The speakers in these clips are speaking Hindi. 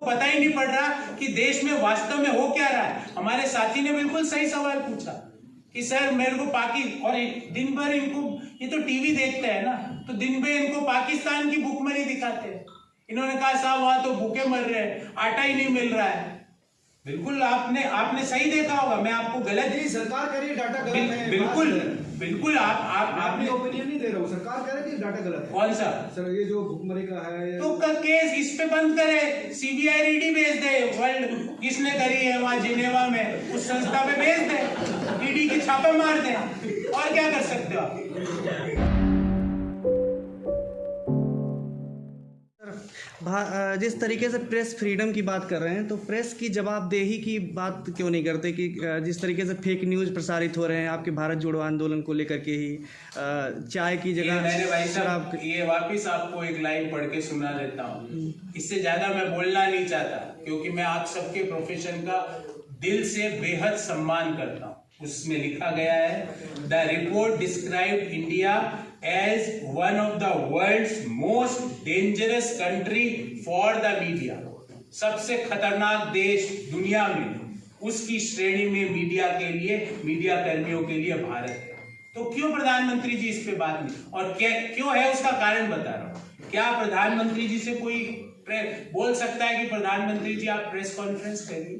पता ही नहीं पड़ रहा कि देश में वास्तव में हो क्या रहा है। हमारे साथी ने बिल्कुल सही सवाल पूछा कि सर मेरे को और दिन भर इनको, ये तो टीवी देखते हैं ना, तो दिन भर इनको पाकिस्तान की भूखमरी दिखाते हैं। इन्होंने कहा साहब वहां तो भूखे मर रहे हैं, आटा ही नहीं मिल रहा है। बिल्कुल आपने सही देखा होगा, मैं आपको गलत नहीं, सरकार कह रही है डाटा गलत है। बिल्कुल आपने ओपिनियन नहीं दे रहा हूँ, सरकार कह रही है डाटा गलत है। कौन सा सर ये जो भुखमरी का है तो केस इस पे बंद करे, सीबीआई ईडी भेज दे, वर्ल्ड किसने करी है वहां जिनेवा में, उस संस्था पे भेज दे, ईडी के छापे मार दे, और क्या कर सकते हो आप। जिस तरीके से प्रेस फ्रीडम की बात कर रहे हैं, तो प्रेस की जवाबदेही की बात क्यों नहीं करते कि जिस तरीके से फेक न्यूज़ प्रसारित हो रहे हैं आपके भारत जोड़ो आंदोलन को लेकर के ही, चाय की जगह मैंने भाई साहब ये वापिस आपको एक लाइन पढ़ के सुना देता हूँ, इससे ज़्यादा मैं बोलना नहीं चाहता क्योंकि मैं आप सबके प्रोफेशन का दिल से बेहद सम्मान करता हूँ। उसमें लिखा गया है, the report describe India as one of the world's most dangerous country for the media। सबसे खतरनाक देश दुनिया में, उसकी श्रेणी में मीडिया के लिए, मीडिया कर्मियों के लिए भारत है। तो क्यों प्रधानमंत्री जी इस पे बात नहीं, और क्यों है उसका कारण बता रहा हूं। क्या प्रधानमंत्री जी से कोई बोल सकता है कि प्रधानमंत्री जी आप प्रेस कॉन्फ्रेंस करिए,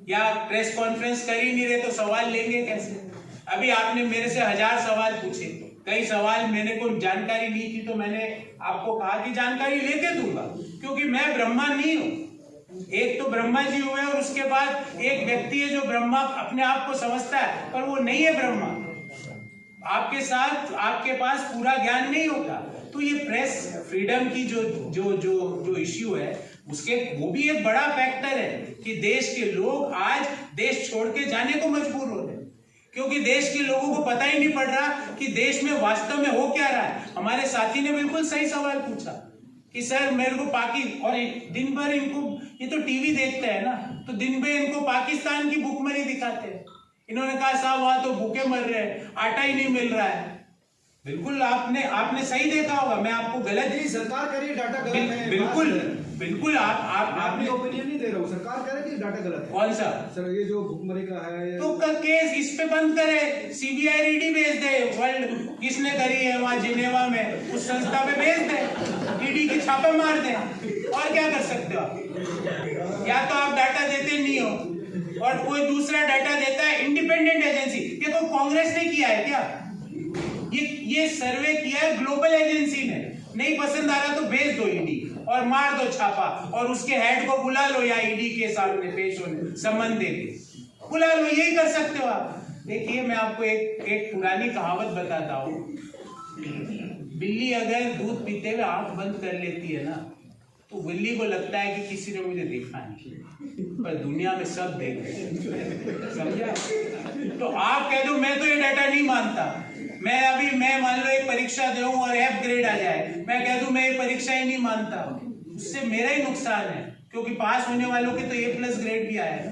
या प्रेस कॉन्फ्रेंस कर ही नहीं रहे तो सवाल लेंगे कैसे। अभी आपने मेरे से 1000 सवाल पूछे, कई सवाल मेरे को जानकारी नहीं थी तो मैंने आपको कहा कि जानकारी लेके दूंगा, क्योंकि मैं ब्रह्मा नहीं हूं। एक तो ब्रह्मा जी हुए और उसके बाद एक व्यक्ति है जो ब्रह्मा अपने आप को समझता है, पर वो नहीं है ब्रह्मा। आपके साथ आपके पास पूरा ज्ञान नहीं होता। तो ये प्रेस फ्रीडम की जो इश्यू है, उसके वो भी एक बड़ा फैक्टर है कि देश के लोग आज देश छोड़ के जाने को मजबूर हो रहे हैं, क्योंकि देश के लोगों को पता ही नहीं पड़ रहा कि देश में वास्तव में हो क्या रहा है। हमारे साथी ने बिल्कुल सही सवाल पूछा कि सर मेरे को और दिन भर इनको, ये तो टीवी देखते हैं ना, तो दिन भर इनको पाकिस्तान की भूखमरी दिखाते हैं। इन्होंने कहा साहब वहां तो भूखे मर रहे हैं, आटा ही नहीं मिल रहा है। बिल्कुल आपने सही देखा होगा, मैं आपको गलत नहीं, सरकार कह रही है डाटा गलत है। बिल्कुल आपने ओपिनियन नहीं दे रहा हूँ, सरकार कह रही है डाटा गलत है। कौन सा सर ये जो भुखमरी का है तो केस इस पे बंद करे, सीबीआई ईडी भेज दे, वर्ल्ड किसने करी है वहां जिनेवा में, उस संस्था पे भेज दे, ईडी के छापे मार दे, और क्या कर सकते हो आप। या तो आप डाटा देते नहीं हो और कोई दूसरा डाटा देता है, इंडिपेंडेंट एजेंसी। ये तो कांग्रेस ने किया है क्या, ये सर्वे किया है ग्लोबल एजेंसी ने। नहीं पसंद आ रहा तो भेज दो ईडी और मार दो छापा, और उसके हेड को बुला लो या ईडी के सामने पेश होने, सम्मन दे के बुला लो, यही कर सकते हो आप। देखिए मैं आपको एक पुरानी कहावत बताता हूँ। बिल्ली अगर दूध पीते हुए आंख बंद कर लेती है ना, तो बिल्ली को लगता है कि किसी ने मुझे देखा नहीं, पर दुनिया में सब देख रहे हैं, समझा। तो आप कह दो मैं तो ये डाटा नहीं मानता, मैं मान लो एक परीक्षा दूं और F ग्रेड आ जाए, मैं कह दूं मैं ये परीक्षा ही नहीं मानता, उससे मेरा ही नुकसान है, क्योंकि पास होने वालों के तो A+ ग्रेड भी आया है।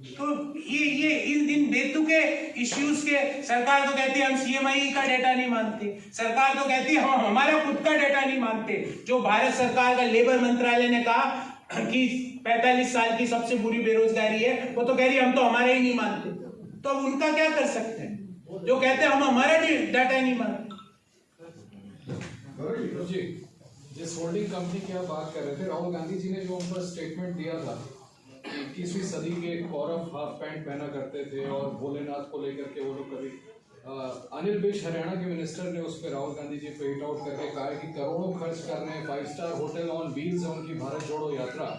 तो ये इन बेतुके इश्यूज के, सरकार तो कहती है हम CMI का डेटा नहीं मानते, सरकार तो कहती है हम हमारा खुद का डेटा नहीं मानते। जो भारत सरकार का लेबर मंत्रालय ने कहा कि 45 साल की सबसे बुरी बेरोजगारी है, वो तो कह रही है हम तो हमारे ही नहीं मानते। तो अब उनका क्या कर सकते हैं जो कहते हैं हम हमारा डाटा नहीं मानते। जी, जिस होल्डिंग कंपनी की आप बात कर रहे थे, राहुल गांधी जी ने जो उन पर स्टेटमेंट दिया था, 21वीं सदी के गौरव हाफ पैंट पहना करते थे और भोलेनाथ को लेकर के वो लोग कभी अनिल विज हरियाणा के मिनिस्टर ने उस पर राहुल गांधी जी पे हिट आउट करके कहा कि करोड़ों खर्च कर रहे हैं, 5 स्टार होटल ऑन व्हील्स है उनकी भारत जोड़ो यात्रा,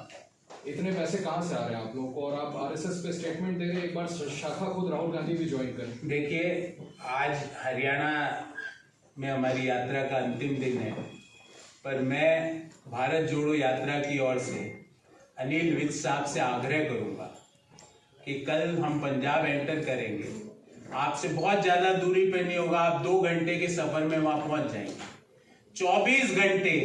इतने पैसे कहाँ से आ रहे हैं आप लोगों को, और आप RSS पे स्टेटमेंट दे रहे हैं। एक बार शाखा खुद राहुल गांधी भी ज्वाइन करें। देखिए आज हरियाणा में हमारी यात्रा का अंतिम दिन है, पर मैं भारत जोड़ो यात्रा की ओर से अनिल विज साहब से आग्रह करूंगा कि कल हम पंजाब एंटर करेंगे, आपसे बहुत ज्यादा दूरी पे नहीं होगा, आप 2 घंटे के सफर में वहां पहुंच जाएंगे। 24 घंटे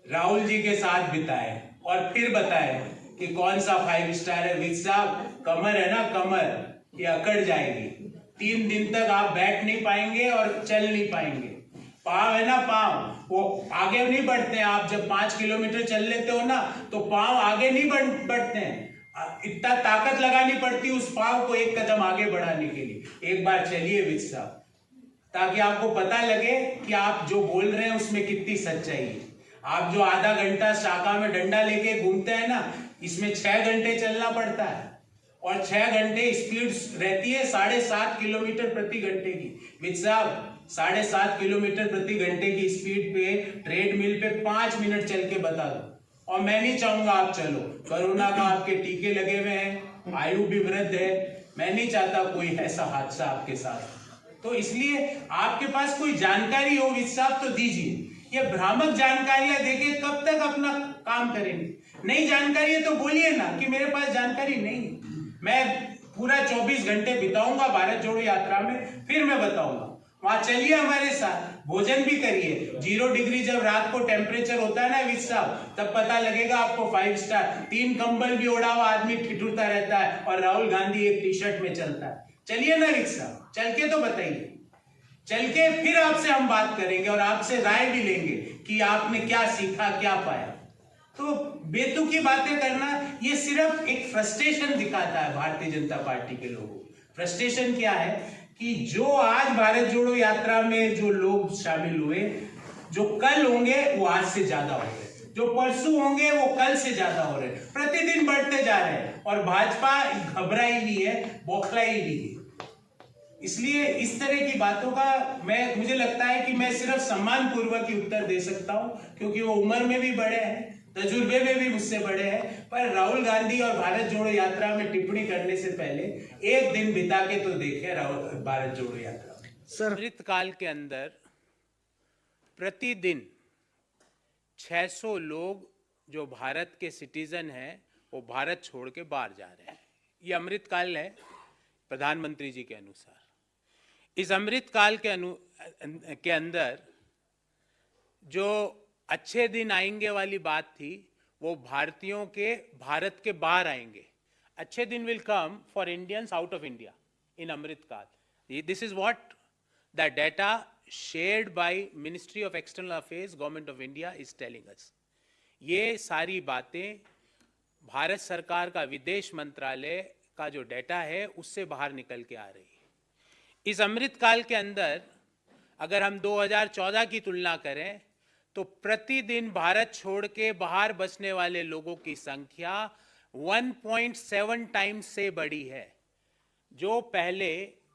राहुल जी के साथ बिताए और फिर बताए कि कौन सा 5 स्टार है। विज साहब कमर है ना, कमर ये अकड़ जाएगी, 3 दिन तक आप बैठ नहीं पाएंगे और चल नहीं पाएंगे। पाँव है ना, पाँव वो आगे नहीं बढ़ते हैं। आप जब 5 किलोमीटर चल लेते हो ना तो पाँव आगे नहीं बढ़ते हैं। इतना ताकत लगानी पड़ती उस पाँव को एक कदम आगे बढ़ाने के लिए। एक बार चलिए विज साहब, ताकि आपको पता लगे कि आप जो बोल रहे हैं उसमें कितनी सच्चाई है। आप जो आधा घंटा शाखा में डंडा लेके घूमते हैं ना, इसमें 6 घंटे चलना पड़ता है और 6 घंटे स्पीड रहती है 7.5 किलोमीटर प्रति घंटे की। विज साहब 7.5 किलोमीटर प्रति घंटे की स्पीड पे ट्रेडमिल पे 5 मिनट चल के बता दो। और मैं नहीं चाहूंगा आप चलो, कोरोना का आपके टीके लगे हुए हैं, आयु भी वृद्ध है, मैं नहीं चाहता कोई ऐसा हादसा आपके साथ। तो इसलिए आपके पास कोई जानकारी हो विज साहब तो दीजिए। ये भ्रामक जानकारियां देके कब तक अपना काम करेंगे? नई जानकारी है तो बोलिए ना कि मेरे पास जानकारी नहीं है। मैं पूरा 24 घंटे बिताऊंगा भारत जोड़ो यात्रा में, फिर मैं बताऊंगा। वहां चलिए हमारे साथ, भोजन भी करिए। 0 डिग्री जब रात को टेम्परेचर होता है ना विज साहब, तब पता लगेगा आपको 5 स्टार। 3 कंबल भी ओढ़ा हुआ आदमी ठिठुरता रहता है और राहुल गांधी एक टी-शर्ट में चलता है। चलिए ना विज साहब, चल के तो बताइए। चल के फिर आपसे हम बात करेंगे और आपसे राय भी लेंगे कि आपने क्या सीखा, क्या पाया। तो बेतुकी बातें करना ये सिर्फ एक फ्रस्ट्रेशन दिखाता है भारतीय जनता पार्टी के लोगों को। फ्रस्ट्रेशन क्या है कि जो आज भारत जोड़ो यात्रा में जो लोग शामिल हुए, जो कल होंगे वो आज से ज्यादा हो रहे, जो परसों होंगे वो कल से ज्यादा हो रहे, प्रतिदिन बढ़ते जा रहे हैं। और भाजपा घबराई हुई है, बौखलाई हुई है। इसलिए इस तरह की बातों का मुझे लगता है कि मैं सिर्फ सम्मान पूर्वक ही उत्तर दे सकता हूं, क्योंकि वो उम्र में भी बड़े हैं, तजुर्बे में भी मुझसे बड़े हैं। पर राहुल गांधी और भारत जोड़ो यात्रा में टिप्पणी करने से पहले एक दिन बिता के तो देखे भारत जोड़ो यात्रा। सर, अमृतकाल के अंदर प्रतिदिन 600 लोग जो भारत के सिटीजन हैं वो भारत छोड़ के बाहर जा रहे हैं। ये अमृतकाल है प्रधानमंत्री जी के अनुसार। इस अमृतकाल के अंदर जो अच्छे दिन आएंगे वाली बात थी, वो भारतीयों के भारत के बाहर आएंगे। अच्छे दिन will come for Indians out of India in Amritkaal. This is what the data shared by Ministry of External Affairs Government of India is telling us. ये सारी बातें भारत सरकार का विदेश मंत्रालय का जो डेटा है उससे बाहर निकल के आ रही है। इस अमृतकाल के अंदर अगर हम 2014 की तुलना करें तो प्रतिदिन भारत छोड़ के बाहर बसने वाले लोगों की संख्या 1.7 टाइम्स से बड़ी है। जो पहले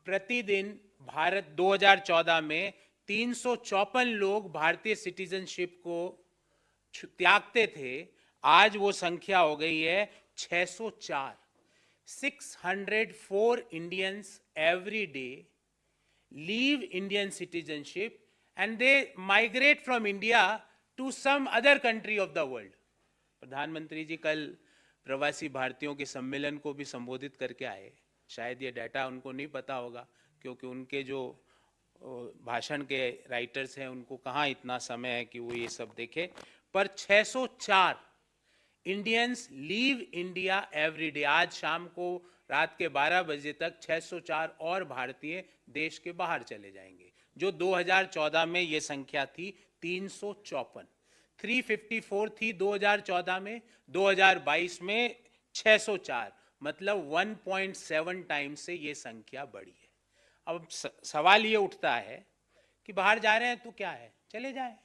प्रतिदिन भारत 2014 में 354 लोग भारतीय सिटीजनशिप को त्यागते थे, आज वो संख्या हो गई है 604। 604 Indians every day leave Indian citizenship and they migrate from India to some other country of the world. प्रधानमंत्री जी कल प्रवासी भारतीयों के सम्मेलन को भी संबोधित करके आए। शायद ये डाटा उनको नहीं पता होगा, क्योंकि उनके जो भाषण के राइटर्स हैं उनको कहाँ इतना समय है कि वो ये सब देखे। पर 604 Indians leave India every day. आज शाम को रात के 12 बजे तक 604 और भारतीय देश के बाहर चले जाएंगे। जो 2014 में ये संख्या थी 354, 354 थी 2014 में, 2022 में 604, मतलब 1.7 टाइम से ये संख्या बढ़ी है। अब सवाल ये उठता है कि बाहर जा रहे हैं तो क्या है, चले जाएं।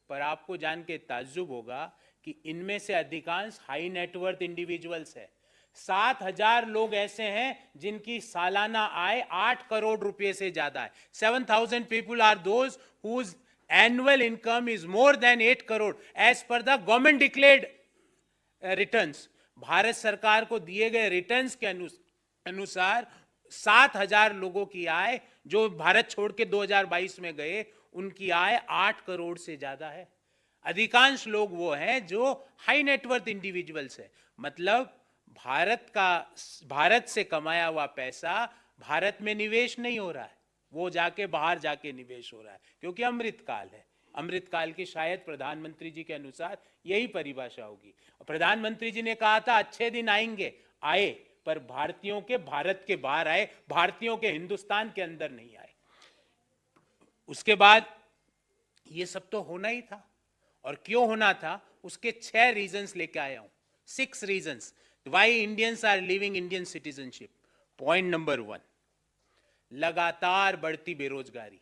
पर आपको जान के ताज्जुब होगा कि इनमें से अधिकांश हाई नेटवर्थ इंडिविजुअल्स है। 7,000 लोग ऐसे हैं जिनकी सालाना आय 8 करोड़ रुपए से ज्यादा है। 7,000 people are those whose annual income is more than 8 crore as per the government declared returns। Bharat सरकार को दिए गए रिटर्न्स के अनुसार 7,000 लोगों की आय जो भारत छोड़ के 2022 में गए, उनकी आय 8 करोड़ से ज्यादा है। अधिकांश लोग वो हैं जो हाई नेटवर्थ इंडिविजुअल्स है, मतलब भारत से कमाया हुआ पैसा भारत में निवेश नहीं हो रहा है, वो जाके बाहर जाके निवेश हो रहा है, क्योंकि अमृतकाल है। अमृतकाल की शायद प्रधानमंत्री जी के अनुसार यही परिभाषा होगी। प्रधानमंत्री जी ने कहा था अच्छे दिन आएंगे, आए, पर भारतीयों के भारत के बाहर आए, भारतीयों के हिंदुस्तान के अंदर नहीं आए। उसके बाद ये सब तो होना ही था, और क्यों होना था उसके 6 रीजंस लेके आया हूं, 6 reasons why Indians are living Indian citizenship. Point number 1, लगातार बढ़ती बेरोजगारी।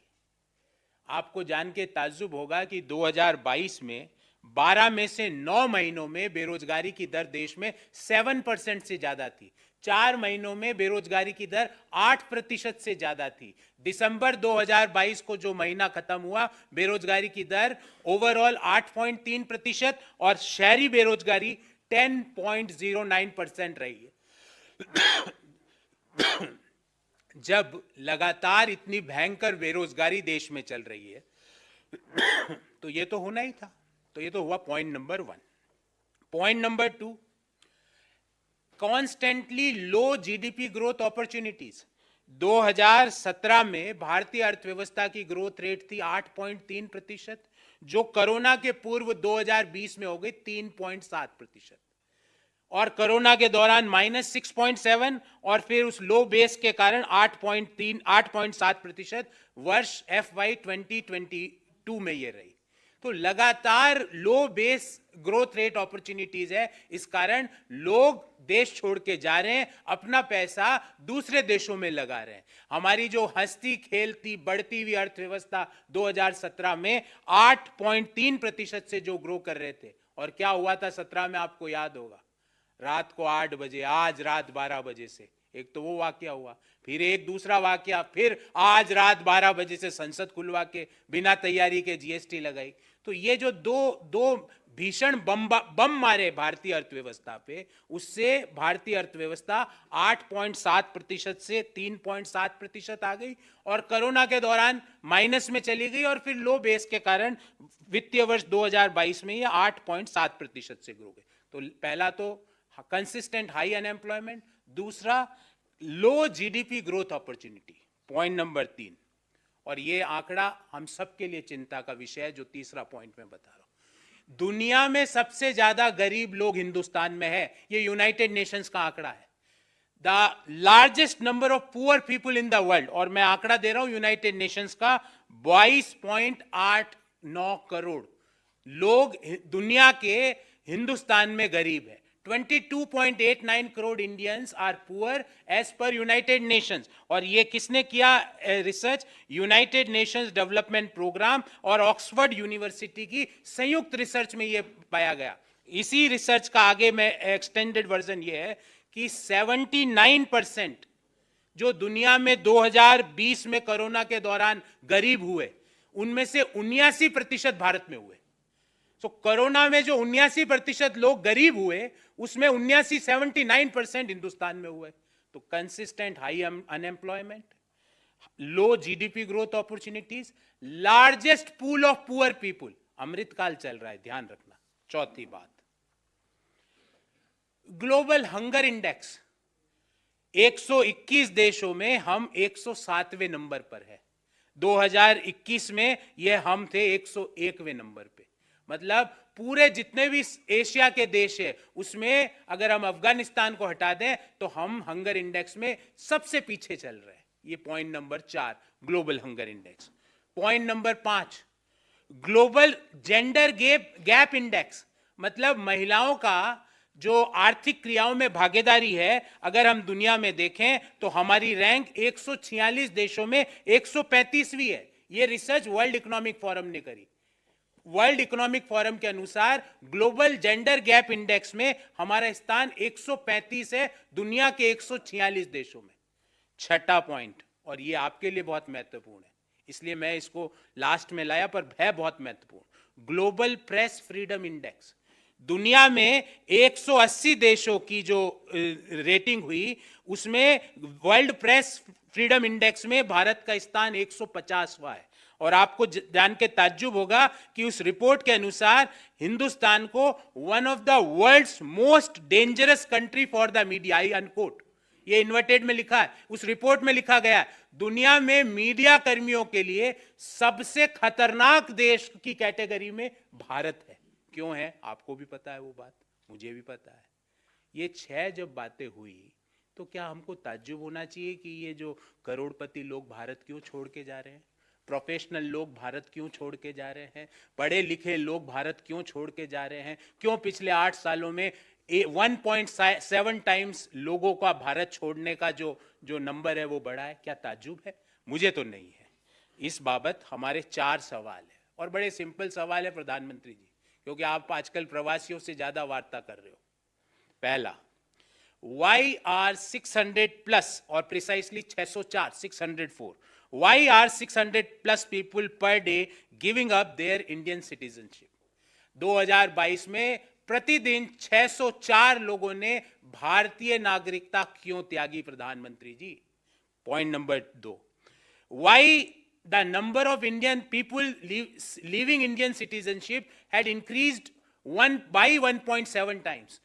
आपको जान के ताज्जुब होगा कि 2022 में 12 में से 9 महीनों में बेरोजगारी की दर देश में 7% से ज्यादा थी। 4 महीनों में बेरोजगारी की दर 8% से ज्यादा थी। दिसंबर 2022 को जो महीना खत्म हुआ, बेरोजगारी की दर ओवरऑल 8.3% और शहरी बेरोजगारी 10.09% रही है। जब लगातार इतनी भयंकर बेरोजगारी देश में चल रही है तो ये तो होना ही था। तो ये तो हुआ point number 1। Point number 2, constantly low GDP growth opportunities. 2017 में भारतीय अर्थव्यवस्था की ग्रोथ रेट थी 8.3%, जो कोरोना के पूर्व 2020 में हो गई 3.7%, और कोरोना के दौरान -6.7 और फिर उस लो बेस के कारण 8.7% वर्ष FY 2022 में ये रही। तो लगातार लो बेस ग्रोथ रेट अपॉर्चुनिटीज है, इस कारण लोग देश छोड़ के जा रहे हैं, अपना पैसा दूसरे देशों में लगा रहे हैं। हमारी जो हंसती खेलती बढ़ती हुई अर्थव्यवस्था 2017 में 8.3% से जो ग्रो कर रहे थे, और क्या हुआ था 17 में आपको याद होगा, रात को 8 बजे, आज रात 12 बजे से एक तो वो वाकया हुआ, फिर एक दूसरा वाकया, फिर आज रात 12 बजे से संसद खुलवा के बिना तैयारी के जीएसटी लगाई। तो ये जो दो भीषण बम मारे भारतीय अर्थव्यवस्था पे, उससे भारतीय अर्थव्यवस्था 8.7% से 3.7% आ गई, और कोरोना के दौरान माइनस में चली गई, और फिर लो बेस के कारण वित्तीय वर्ष 2022 में ये 8.7% से ग्रो गई। तो पहला तो कंसिस्टेंट हाई अनएम्प्लॉयमेंट, दूसरा low GDP growth opportunity, point number 3। और ये आंकड़ा हम सबके लिए चिंता का विषय है, जो तीसरा पॉइंट में बता रहा हूं। दुनिया में सबसे ज्यादा गरीब लोग हिंदुस्तान में है, ये यूनाइटेड नेशंस का आंकड़ा है। The largest number of poor people in the world, और मैं आंकड़ा दे रहा हूं यूनाइटेड नेशंस का, 22.89 करोड़ लोग दुनिया के हिंदुस्तान में गरीब है। 22.89 crore Indians are poor as पर यूनाइटेड नेशंस। और ये किसने किया research? United Nations development programme और ऑक्सफोर्ड यूनिवर्सिटी की संयुक्त रिसर्च में ये पाया गया। इसी रिसर्च का आगे में एक्सटेंडेड वर्जन ये है कि 79% जो दुनिया में 2020 में कोरोना के दौरान गरीब हुए, उनमें से 79% भारत में हुए। तो कोरोना में जो 79% लोग गरीब हुए, उसमें 79% हिंदुस्तान में हुए। तो consistent high unemployment, low GDP growth opportunities, largest pool of poor people, Amritkaal चल रहा है, ध्यान रखना। चौथी बात, ग्लोबल हंगर इंडेक्स, 121 देशों में हम 107वें नंबर पर है। 2021 में यह हम थे 101वें नंबर पे। मतलब पूरे जितने भी एशिया के देश है, उसमें अगर हम अफगानिस्तान को हटा दें तो हम हंगर इंडेक्स में सबसे पीछे चल रहे हैं। ये point number 4, global Hunger index. Point number 5, global gender gap index, मतलब महिलाओं का जो आर्थिक क्रियाओं में भागीदारी है, अगर हम दुनिया में देखें तो हमारी रैंक 146 देशों में 135वीं है। ये रिसर्च वर्ल्ड इकोनॉमिक फोरम ने करी। वर्ल्ड इकोनॉमिक फोरम के अनुसार ग्लोबल जेंडर गैप इंडेक्स में हमारा स्थान 135 है दुनिया के 146 देशों में। छठा पॉइंट, और ये आपके लिए बहुत महत्वपूर्ण है, इसलिए मैं इसको लास्ट में लाया, पर है बहुत महत्वपूर्ण, ग्लोबल प्रेस फ्रीडम इंडेक्स। दुनिया में 180 देशों की जो रेटिंग हुई, उसमें वर्ल्ड प्रेस फ्रीडम इंडेक्स में भारत का स्थान 150वां है। और आपको जान के ताज्जुब होगा कि उस रिपोर्ट के अनुसार हिंदुस्तान को one of the world's most dangerous country for the media, I unquote, ये इन्वर्टेड में लिखा है, उस रिपोर्ट में लिखा गया दुनिया में मीडिया कर्मियों के लिए सबसे खतरनाक देश की कैटेगरी में भारत है। क्यों है? आपको भी पता है वो बात, मुझे भी पता है। ये 6 जब बातें हुई तो क्या हमको ताज्जुब होना चाहिए कि ये जो करोड़पति लोग भारत क्यों छोड़ के जा रहे हैं? प्रोफेशनल लोग भारत क्यों छोड़ के जा रहे हैं, पढ़े लिखे लोग भारत क्यों छोड़ के जा रहे हैं, क्यों पिछले 8 सालों में 1.7 टाइम्स लोगों का भारत छोड़ने का जो नंबर है वो बढ़ा है? क्या ताज्जुब है? मुझे तो नहीं है। इस बाबत हमारे 4 सवाल है और बड़े सिंपल सवाल है प्रधानमंत्री जी, क्योंकि आप आजकल प्रवासियों से ज्यादा वार्ता कर रहे हो। पहला, why are 600 plus or precisely 604, 604, why are 600 plus people per day giving up their Indian citizenship? 2022 में प्रतिदिन 604 लोगों ने भारतीय नागरिकता क्यों त्यागी प्रधानमंत्री ji? Point number 2, why the number of Indian people leaving Indian citizenship had increased by 1.7 times?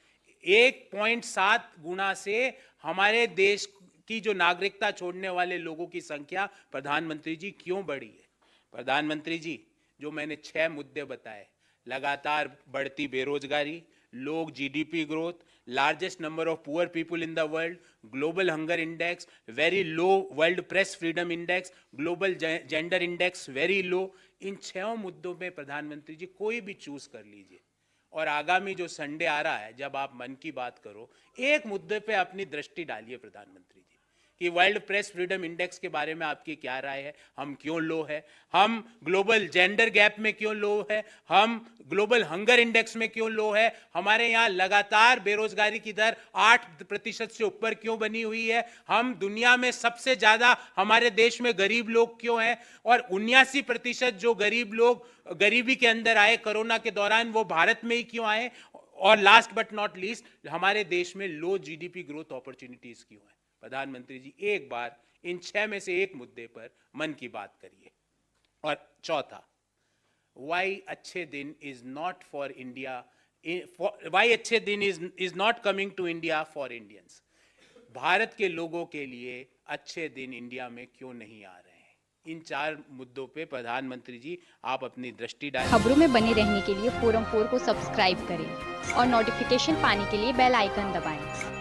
1.7 गुना से हमारे देश की जो नागरिकता छोड़ने वाले लोगों की संख्या प्रधानमंत्री जी क्यों बढ़ी है? प्रधानमंत्री जी, जो मैंने 6 मुद्दे बताए, लगातार बढ़ती बेरोजगारी, लोग GDP growth, largest number of poor people in the world, Global Hunger Index very low, World Press Freedom Index, Global Gender Index very low, इन 6 मुद्दों में प्रधानमंत्री जी कोई भी चूज कर लीजिए और आगामी जो संडे आ रहा है जब आप मन की बात करो, एक मुद्दे पे अपनी दृष्टि डालिए प्रधानमंत्री जी कि वर्ल्ड प्रेस फ्रीडम इंडेक्स के बारे में आपकी क्या राय है, हम क्यों लो है, हम ग्लोबल जेंडर गैप में क्यों लो है, हम ग्लोबल हंगर इंडेक्स में क्यों लो है, हमारे यहाँ लगातार बेरोजगारी की दर 8% से ऊपर क्यों बनी हुई है, हम दुनिया में सबसे ज्यादा हमारे देश में गरीब लोग क्यों हैं और 79% जो गरीब लोग गरीबी के अंदर आए कोरोना के दौरान वो भारत में ही क्यों आए, और लास्ट बट नॉट लीस्ट हमारे देश में लो जीडीपी ग्रोथ अपॉर्चुनिटीज क्यों है? प्रधानमंत्री जी, एक बार इन 6 में से एक मुद्दे पर मन की बात करिए। और चौथा, वाई अच्छे दिन is not for India, why अच्छे दिन is not coming to India for Indians? Bharat के लोगों के लिए अच्छे दिन इंडिया में क्यों नहीं आ रहे हैं? इन 4 मुद्दों पे प्रधानमंत्री जी आप अपनी दृष्टि डालें। खबरों में बने रहने के लिए फोरम 4 को सब्सक्राइब करें और नोटिफिकेशन पाने के लिए बेल आइकन दबाएं।